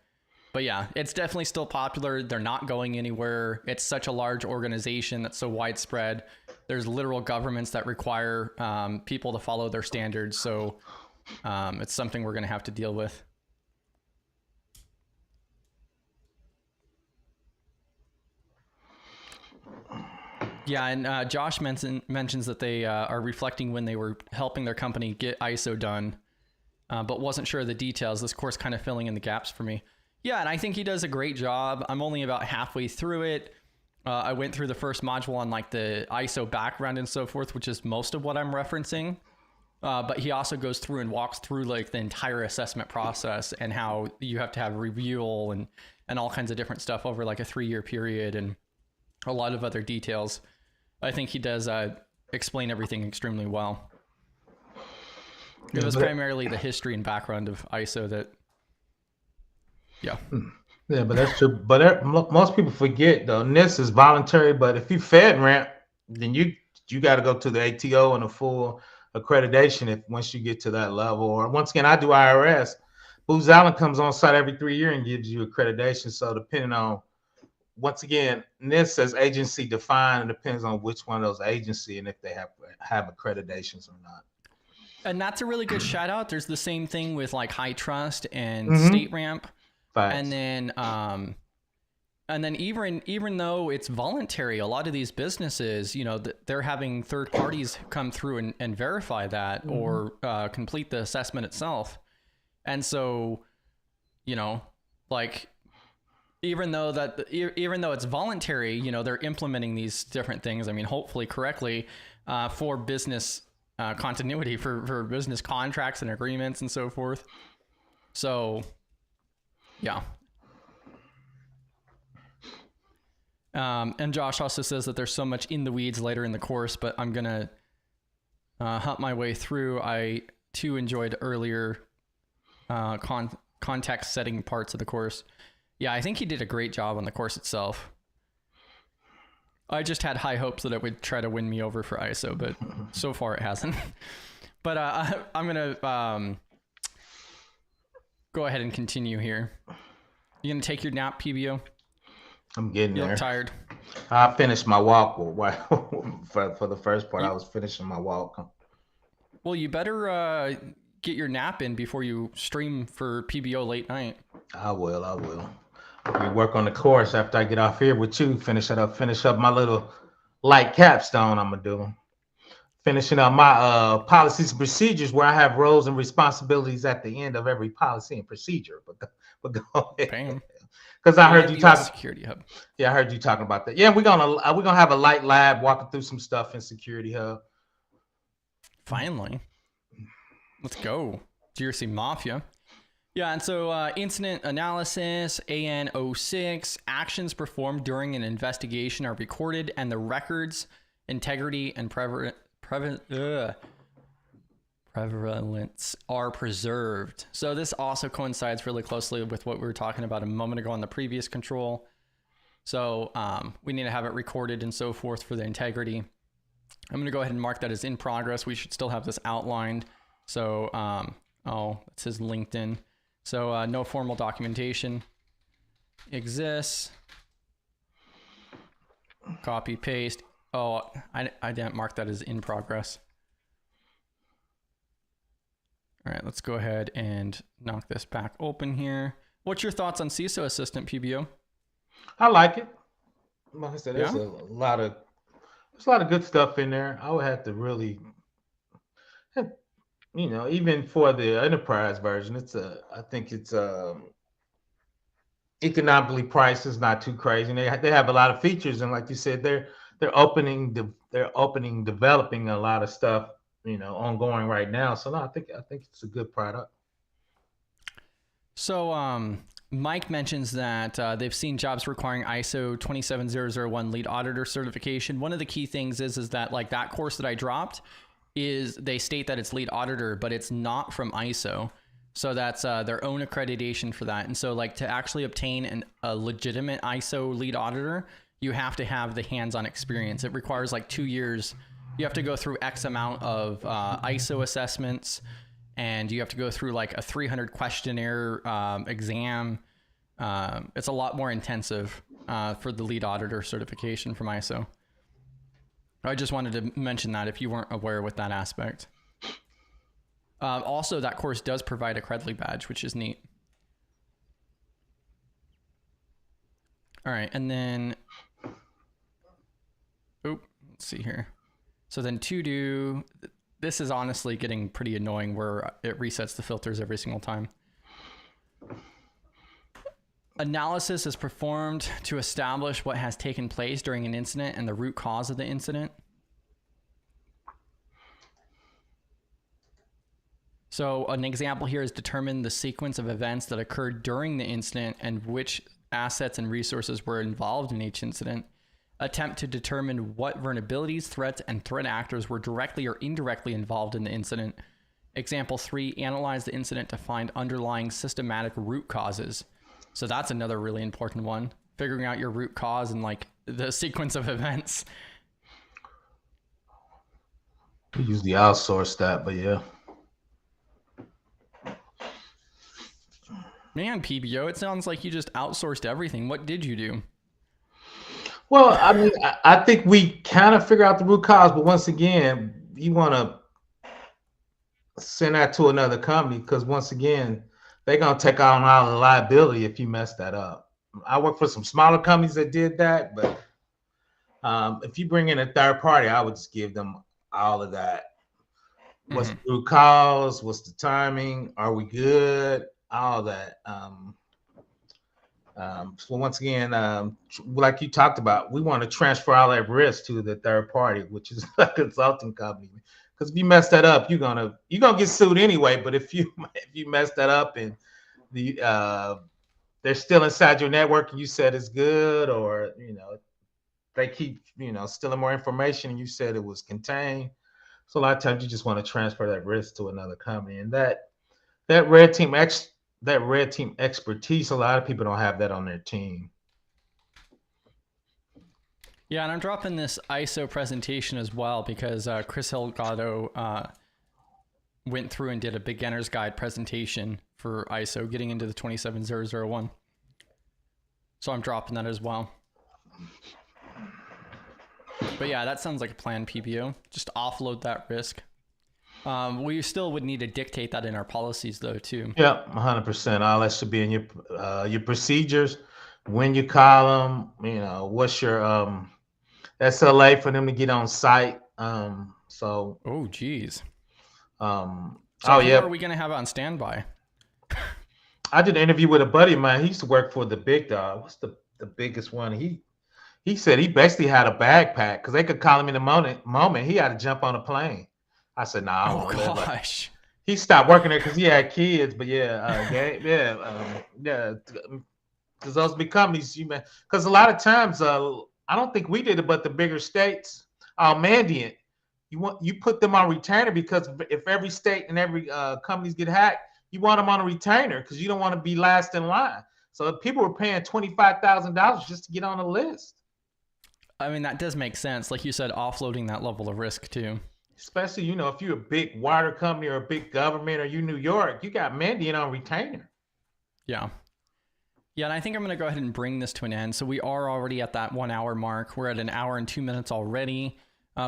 yeah, it's definitely still popular. They're not going anywhere. It's such a large organization that's so widespread. There's literal governments that require people to follow their standards. So it's something we're going to have to deal with. Yeah, and Josh mentions that they are reflecting when they were helping their company get ISO done, but wasn't sure of the details. This course kind of filling in the gaps for me. Yeah, and I think he does a great job. I'm only about halfway through it. I went through the first module on like the ISO background and so forth, which is most of what I'm referencing. But he also goes through and walks through like the entire assessment process and how you have to have review and all kinds of different stuff over like a 3-year period and a lot of other details. I think he does explain everything extremely well. It was primarily the history and background of ISO that, yeah. Yeah, but that's true. But most people forget though, NIST is voluntary, but if you FedRAMP, then you got to go to the ATO and a full accreditation once you get to that level. Or once again, I do IRS. Booz Allen comes on site every 3 years and gives you accreditation. So depending on, once again, NIST says agency defined, and depends on which one of those agency and if they have accreditations or not. And that's a really good shout out. There's the same thing with like High Trust and State Ramp. Facts. And then even though it's voluntary, a lot of these businesses, you know, they're having third parties come through and verify that or complete the assessment itself. And so, you know, like even though it's voluntary, you know, they're implementing these different things. I mean, hopefully correctly for business continuity, for business contracts and agreements and so forth. So, yeah. And Josh also says that there's so much in the weeds later in the course, but I'm going to hunt my way through. I too enjoyed earlier context setting parts of the course. Yeah, I think he did a great job on the course itself. I just had high hopes that it would try to win me over for ISO, but so far it hasn't. But I'm going to go ahead and continue here. You going to take your nap, PBO? I'm getting there. You look tired. I finished my walk for the first part. I was finishing my walk. Well, you better get your nap in before you stream for PBO late night. I will. We work on the course after I get off here with you. Finish up my little light capstone I'm gonna do. Finishing up my policies and procedures where I have roles and responsibilities at the end of every policy and procedure. But go ahead. Because I heard you talking Security Hub. Yeah, I heard you talking about that. Yeah, we're gonna have a light lab walking through some stuff in Security Hub. Finally, let's go. GRC Mafia. Yeah, and so incident analysis, AN06, actions performed during an investigation are recorded, and the records, integrity, and prevalence are preserved. So this also coincides really closely with what we were talking about a moment ago on the previous control. So we need to have it recorded and so forth for the integrity. I'm going to go ahead and mark that as in progress. We should still have this outlined. So, oh, it says LinkedIn. So no formal documentation exists. Copy, paste. Oh, I didn't mark that as in progress. All right, let's go ahead and knock this back open here. What's your thoughts on CISO Assistant, PBO? I like it. Like I said, there's a lot of good stuff in there. I would have to really, even for the enterprise version, I think it's economically priced. Is not too crazy. And they have a lot of features, and like you said, they're developing a lot of stuff, ongoing right now. So no, I think it's a good product. So Mike mentions that they've seen jobs requiring ISO 27001 lead auditor certification. One of the key things is that like that course that I dropped is they state that it's lead auditor, but it's not from ISO. So that's their own accreditation for that. And so like to actually obtain a legitimate ISO lead auditor, you have to have the hands-on experience. It requires like 2 years. You have to go through X amount of ISO assessments, and you have to go through like a 300 questionnaire exam. It's a lot more intensive for the lead auditor certification from ISO. I just wanted to mention that if you weren't aware with that aspect. Also, that course does provide a Credly badge, which is neat. All right, and then, let's see here. So then to do, this is honestly getting pretty annoying where it resets the filters every single time. Analysis is performed to establish what has taken place during an incident and the root cause of the incident. So an example here is determine the sequence of events that occurred during the incident and which assets and resources were involved in each incident. Attempt to determine what vulnerabilities, threats, and threat actors were directly or indirectly involved in the incident. Example 3, analyze the incident to find underlying systematic root causes. So that's another really important one. Figuring out your root cause and like the sequence of events. We usually outsource that, but yeah. Man, PBO, it sounds like you just outsourced everything. What did you do? Well, I mean, I think we kind of figure out the root cause, but once again, you want to send that to another company because once again, they're going to take on all the liability if you mess that up. I work for some smaller companies that did that, but if you bring in a third party, I would just give them all of that. What's the root cause? What's the timing? Are we good? All that. So once again, like you talked about, we want to transfer all that risk to the third party, which is a consulting company. Because if you mess that up, you're gonna get sued anyway. But if you mess that up and they're still inside your network and you said it's good, or they keep stealing more information and you said it was contained. So a lot of times you just want to transfer that risk to another company, and that red team expertise, a lot of people don't have that on their team. Yeah, and I'm dropping this ISO presentation as well because Chris Whitlock went through and did a beginner's guide presentation for ISO getting into the 27001. So I'm dropping that as well. But yeah, that sounds like a plan, PBO. Just offload that risk. We still would need to dictate that in our policies, though, too. Yeah, 100%. All that should be in your procedures. When you call them, what's your SLA for them to get on site. So. Oh, geez. So yeah. Are we gonna have it on standby? I did an interview with a buddy of mine. He used to work for the big dog. What's the biggest one? He said he basically had a backpack because they could call him in the moment. He had to jump on a plane. I said, "No, nah, oh gosh." he stopped working there because he had kids. But yeah, yeah. Because those big companies, because a lot of times, I don't think we did it, but the bigger states, mandate, you put them on retainer because if every state and every companies get hacked, you want them on a retainer because you don't want to be last in line. So people were paying $25,000 just to get on the list. I mean, that does make sense. Like you said, offloading that level of risk too. Especially, if you're a big water company or a big government or you New York, you got mandate on retainer. Yeah. Yeah, and I think I'm going to go ahead and bring this to an end. So we are already at that 1 hour mark. We're at 1 hour and 2 minutes already.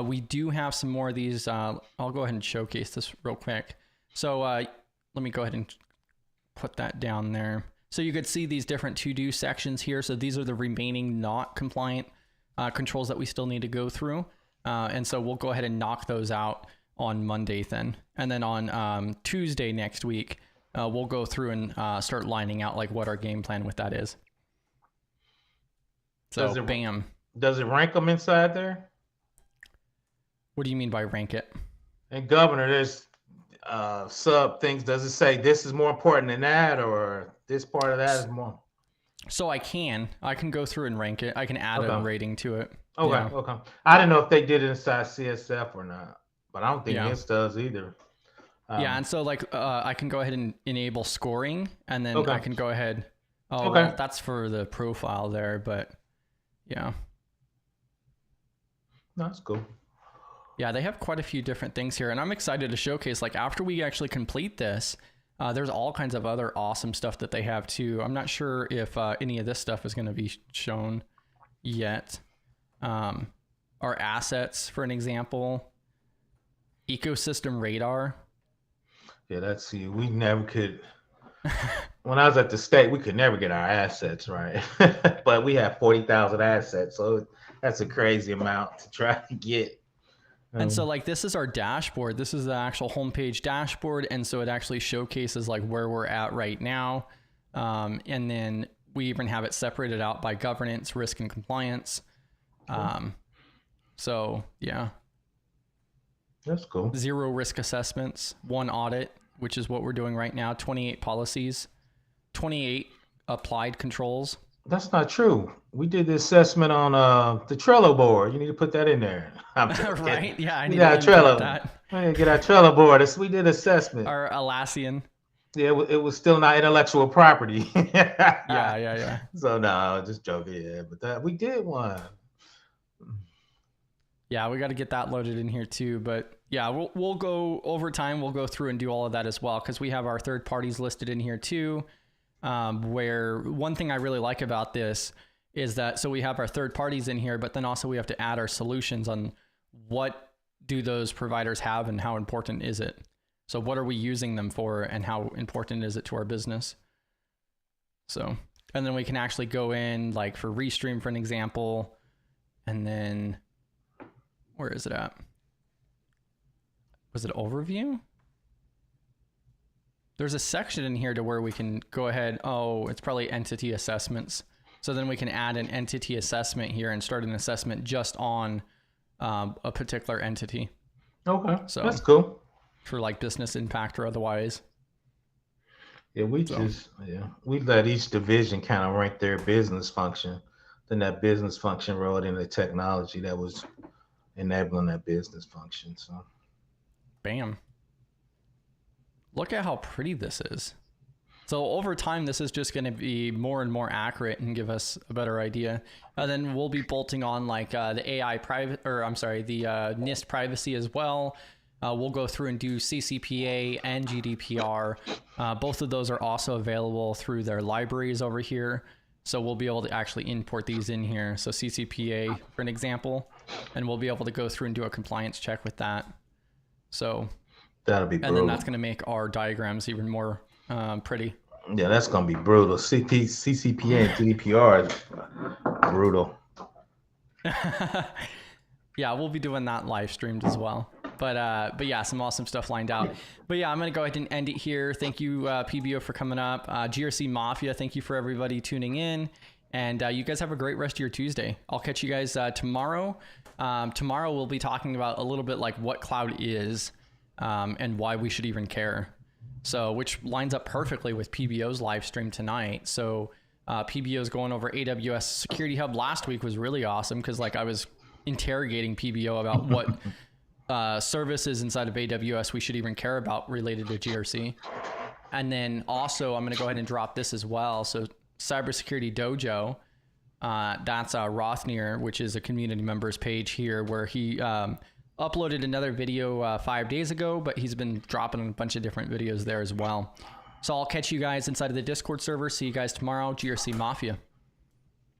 We do have some more of these. I'll go ahead and showcase this real quick. So let me go ahead and put that down there. So you could see these different to-do sections here. So these are the remaining not compliant controls that we still need to go through. And so we'll go ahead and knock those out on Monday then. And then on Tuesday next week, we'll go through and start lining out like what our game plan with that is. So bam. Does it rank them inside there? What do you mean by rank it? And governor, there's sub things. Does it say this is more important than that, or this part of that is more? So I can go through and rank it. I can add a rating to it. Okay, yeah. Okay. I didn't know if they did it inside CSF or not, but I don't think NIST does either. Yeah, and so like I can go ahead and enable scoring, and then I can go ahead. Oh, well, that's for the profile there, but yeah. That's cool. Yeah, they have quite a few different things here, and I'm excited to showcase. Like after we actually complete this, there's all kinds of other awesome stuff that they have too. I'm not sure if any of this stuff is going to be shown yet. Our assets, for an example, ecosystem radar. Yeah, that's we never could. When I was at the state, we could never get our assets right, but we have 40,000 assets, so that's a crazy amount to try to get. And so like this is our dashboard. This is the actual homepage dashboard, and so it actually showcases like where we're at right now, and then we even have it separated out by governance, risk, and compliance. So yeah, that's cool. 0 risk assessments, 1 audit, which is what we're doing right now, 28 policies, 28 applied controls. That's not true. We did the assessment on the Trello board. You need to put that in there. Right? Yeah, I need to Trello. That. We need to get our Trello board. We did assessment. Our Atlassian. Yeah, it was still not intellectual property. Yeah. So no, just joking. Yeah, but we did one. Yeah, we got to get that loaded in here too. But yeah, we'll go over time. We'll go through and do all of that as well, because we have our third parties listed in here too. Where one thing I really like about this is that, so we have our third parties in here, but then also we have to add our solutions on what do those providers have and how important is it? So what are we using them for and how important is it to our business? So, and then we can actually go in like for Restream, for an example, and then where is it at? Was it overview? There's a section in here to where we can go ahead. Oh, it's probably entity assessments. So then we can add an entity assessment here and start an assessment just on a particular entity. Okay, so that's cool. For like business impact or otherwise. Yeah, we let each division kind of rank their business function. Then that business function wrote in the technology that was enabling that business function. So, bam. Look at how pretty this is. So over time, this is just going to be more and more accurate and give us a better idea. And then we'll be bolting on like the AI private, or I'm sorry, the NIST privacy as well. We'll go through and do CCPA and GDPR. Both of those are also available through their libraries over here. So we'll be able to actually import these in here. So CCPA, for an example, and we'll be able to go through and do a compliance check with that. So that'll be brutal. And then that's going to make our diagrams even more pretty. Yeah, that's going to be brutal. CCPA and GDPR is brutal. Yeah, we'll be doing that live streamed as well. But yeah, some awesome stuff lined out. But yeah, I'm going to go ahead and end it here. Thank you, PBO, for coming up. GRC Mafia, thank you for everybody tuning in. And you guys have a great rest of your Tuesday. I'll catch you guys tomorrow. Tomorrow we'll be talking about a little bit like what cloud is. and why we should even care. So, which lines up perfectly with PBO's live stream tonight. So, PBO's going over AWS Security Hub. Last week was really awesome because like I was interrogating PBO about what services inside of AWS we should even care about related to GRC. And then also I'm going to go ahead and drop this as well. So Cybersecurity Dojo, that's Rothnir, which is a community members page here where he uploaded another video 5 days ago, but he's been dropping a bunch of different videos there as well. So I'll catch you guys inside of the Discord server. See you guys tomorrow. GRC Mafia.